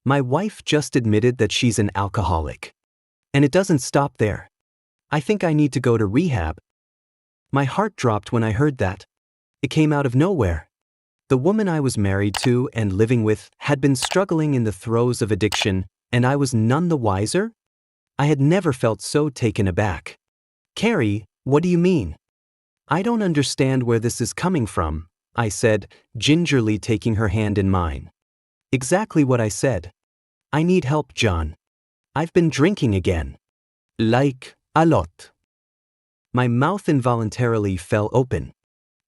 My wife just admitted that she's an alcoholic. And it doesn't stop there. I think I need to go to rehab. My heart dropped when I heard that. It came out of nowhere. The woman I was married to and living with had been struggling in the throes of addiction, and I was none the wiser? I had never felt so taken aback. Carrie, what do you mean? I don't understand where this is coming from, I said, gingerly taking her hand in mine. Exactly what I said. I need help, John. I've been drinking again. Like, a lot. My mouth involuntarily fell open.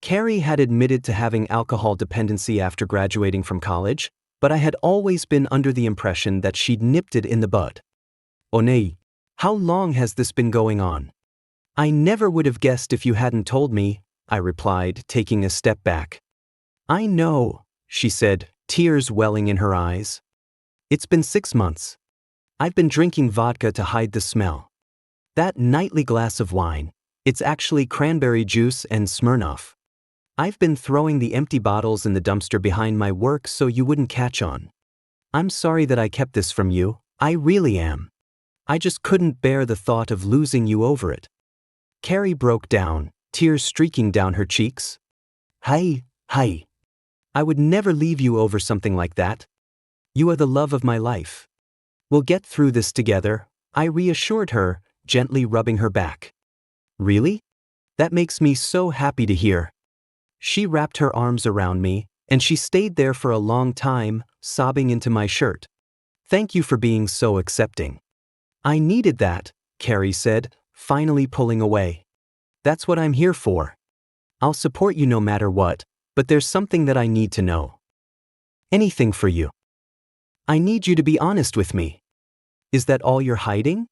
Carrie had admitted to having alcohol dependency after graduating from college, but I had always been under the impression that she'd nipped it in the bud. Onei, how long has this been going on? I never would have guessed if you hadn't told me, I replied, taking a step back. I know, she said, tears welling in her eyes. It's been 6 months. I've been drinking vodka to hide the smell. That nightly glass of wine, it's actually cranberry juice and Smirnoff. I've been throwing the empty bottles in the dumpster behind my work so you wouldn't catch on. I'm sorry that I kept this from you, I really am. I just couldn't bear the thought of losing you over it. Carrie broke down, tears streaking down her cheeks. Hi. I would never leave you over something like that. You are the love of my life. We'll get through this together, I reassured her, gently rubbing her back. Really? That makes me so happy to hear. She wrapped her arms around me, and she stayed there for a long time, sobbing into my shirt. Thank you for being so accepting. I needed that, Carrie said, finally pulling away. That's what I'm here for. I'll support you no matter what, but there's something that I need to know. Anything for you. I need you to be honest with me. Is that all you're hiding?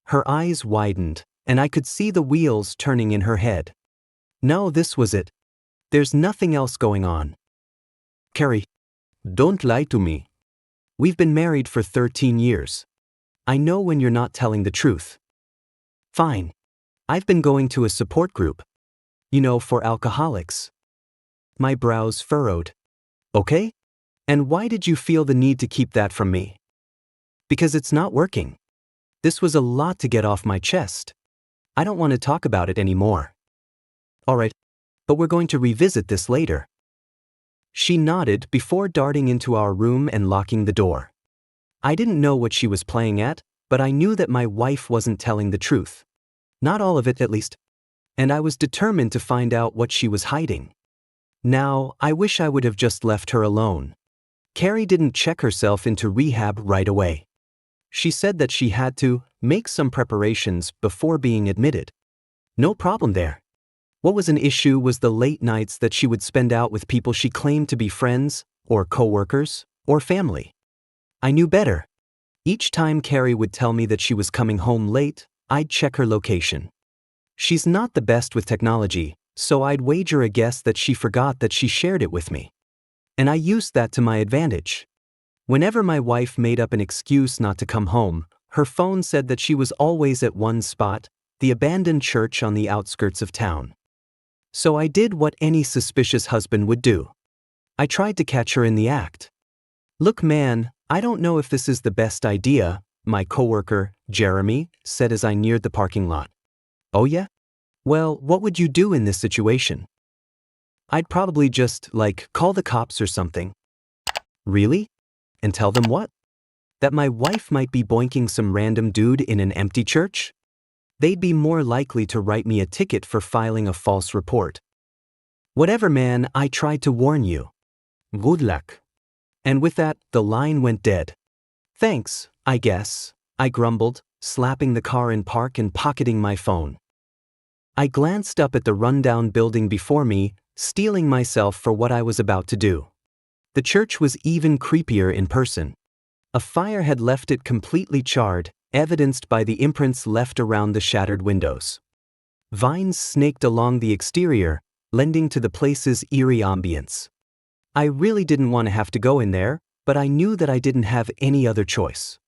Her eyes widened, and I could see the wheels turning in her head. No, this was it. There's nothing else going on. Carrie, don't lie to me. We've been married for 13 years. I know when you're not telling the truth. Fine. I've been going to a support group. You know, for alcoholics. My brows furrowed. Okay? And why did you feel the need to keep that from me? Because it's not working. This was a lot to get off my chest. I don't want to talk about it anymore. All right. But we're going to revisit this later. She nodded before darting into our room and locking the door. I didn't know what she was playing at, but I knew that my wife wasn't telling the truth. Not all of it, at least. And I was determined to find out what she was hiding. Now, I wish I would have just left her alone. Carrie didn't check herself into rehab right away. She said that she had to make some preparations before being admitted. No problem there. What was an issue was the late nights that she would spend out with people she claimed to be friends, or coworkers, or family. I knew better. Each time Carrie would tell me that she was coming home late, I'd check her location. She's not the best with technology, so I'd wager a guess that she forgot that she shared it with me. And I used that to my advantage. Whenever my wife made up an excuse not to come home, her phone said that she was always at one spot, the abandoned church on the outskirts of town. So I did what any suspicious husband would do. I tried to catch her in the act. Look, man, I don't know if this is the best idea, my coworker, Jeremy, said as I neared the parking lot. Oh yeah? Well, what would you do in this situation? I'd probably just, call the cops or something. Really? And tell them what? That my wife might be boinking some random dude in an empty church? They'd be more likely to write me a ticket for filing a false report. Whatever, man, I tried to warn you. Good luck. And with that, the line went dead. Thanks, I guess, I grumbled, slapping the car in park and pocketing my phone. I glanced up at the rundown building before me, steeling myself for what I was about to do. The church was even creepier in person. A fire had left it completely charred, evidenced by the imprints left around the shattered windows. Vines snaked along the exterior, lending to the place's eerie ambience. I really didn't want to have to go in there, but I knew that I didn't have any other choice.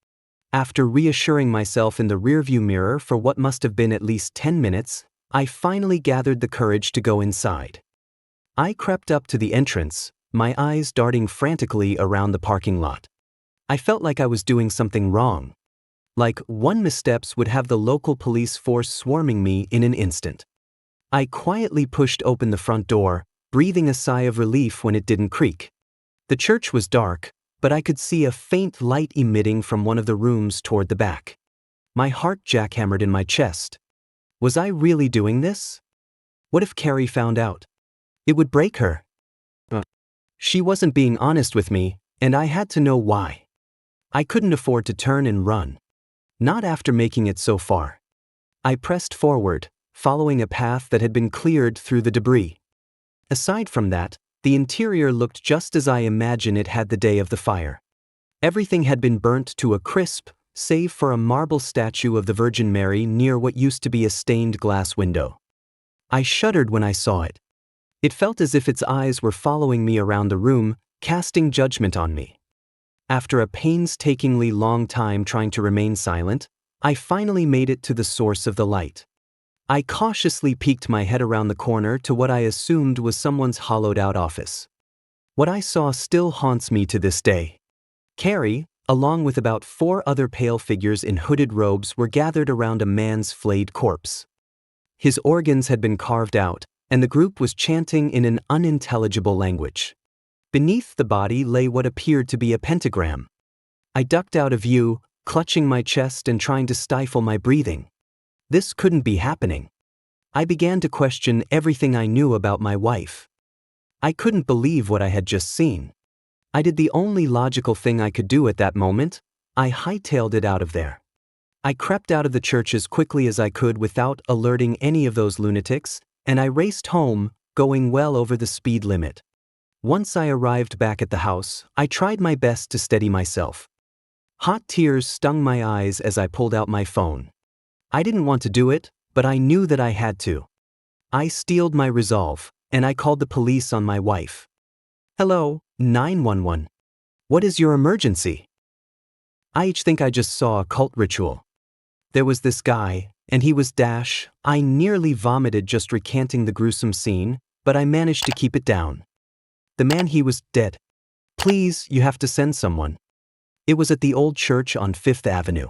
After reassuring myself in the rearview mirror for what must have been at least 10 minutes, I finally gathered the courage to go inside. I crept up to the entrance, my eyes darting frantically around the parking lot. I felt like I was doing something wrong. Like one missteps would have the local police force swarming me in an instant. I quietly pushed open the front door, breathing a sigh of relief when it didn't creak. The church was dark, but I could see a faint light emitting from one of the rooms toward the back. My heart jackhammered in my chest. Was I really doing this? What if Carrie found out? It would break her. She wasn't being honest with me, and I had to know why. I couldn't afford to turn and run. Not after making it so far. I pressed forward, following a path that had been cleared through the debris. Aside from that, the interior looked just as I imagined it had the day of the fire. Everything had been burnt to a crisp, save for a marble statue of the Virgin Mary near what used to be a stained glass window. I shuddered when I saw it. It felt as if its eyes were following me around the room, casting judgment on me. After a painstakingly long time trying to remain silent, I finally made it to the source of the light. I cautiously peeked my head around the corner to what I assumed was someone's hollowed-out office. What I saw still haunts me to this day. Carrie, along with about 4 other pale figures in hooded robes, were gathered around a man's flayed corpse. His organs had been carved out, and the group was chanting in an unintelligible language. Beneath the body lay what appeared to be a pentagram. I ducked out of view, clutching my chest and trying to stifle my breathing. This couldn't be happening. I began to question everything I knew about my wife. I couldn't believe what I had just seen. I did the only logical thing I could do at that moment. I hightailed it out of there. I crept out of the church as quickly as I could without alerting any of those lunatics, and I raced home, going well over the speed limit. Once I arrived back at the house, I tried my best to steady myself. Hot tears stung my eyes as I pulled out my phone. I didn't want to do it, but I knew that I had to. I steeled my resolve, and I called the police on my wife. "Hello, 911. What is your emergency?" I think I just saw a cult ritual. There was this guy, and he was Dash. I nearly vomited just recanting the gruesome scene, but I managed to keep it down. The man, he was dead. Please, you have to send someone. It was at the old church on 5th Avenue.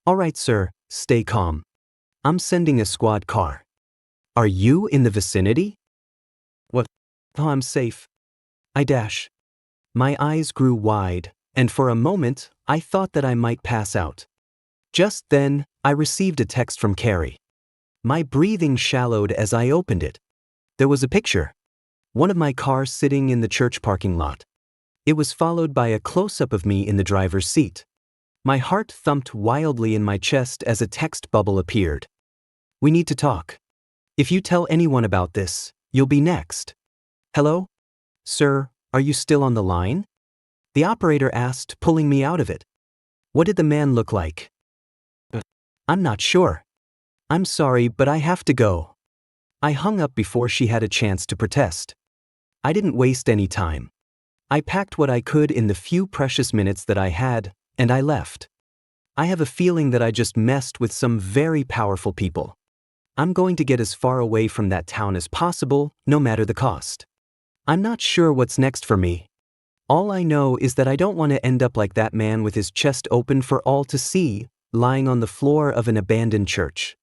All right, sir, stay calm. I'm sending a squad car. Are you in the vicinity? What? Oh, I'm safe. I dash. My eyes grew wide, and for a moment, I thought that I might pass out. Just then, I received a text from Carrie. My breathing shallowed as I opened it. There was a picture. One of my cars sitting in the church parking lot. It was followed by a close-up of me in the driver's seat. My heart thumped wildly in my chest as a text bubble appeared. We need to talk. If you tell anyone about this, you'll be next. Hello? Sir, are you still on the line? The operator asked, pulling me out of it. What did the man look like? I'm not sure. I'm sorry, but I have to go. I hung up before she had a chance to protest. I didn't waste any time. I packed what I could in the few precious minutes that I had, and I left. I have a feeling that I just messed with some very powerful people. I'm going to get as far away from that town as possible, no matter the cost. I'm not sure what's next for me. All I know is that I don't want to end up like that man with his chest open for all to see, lying on the floor of an abandoned church.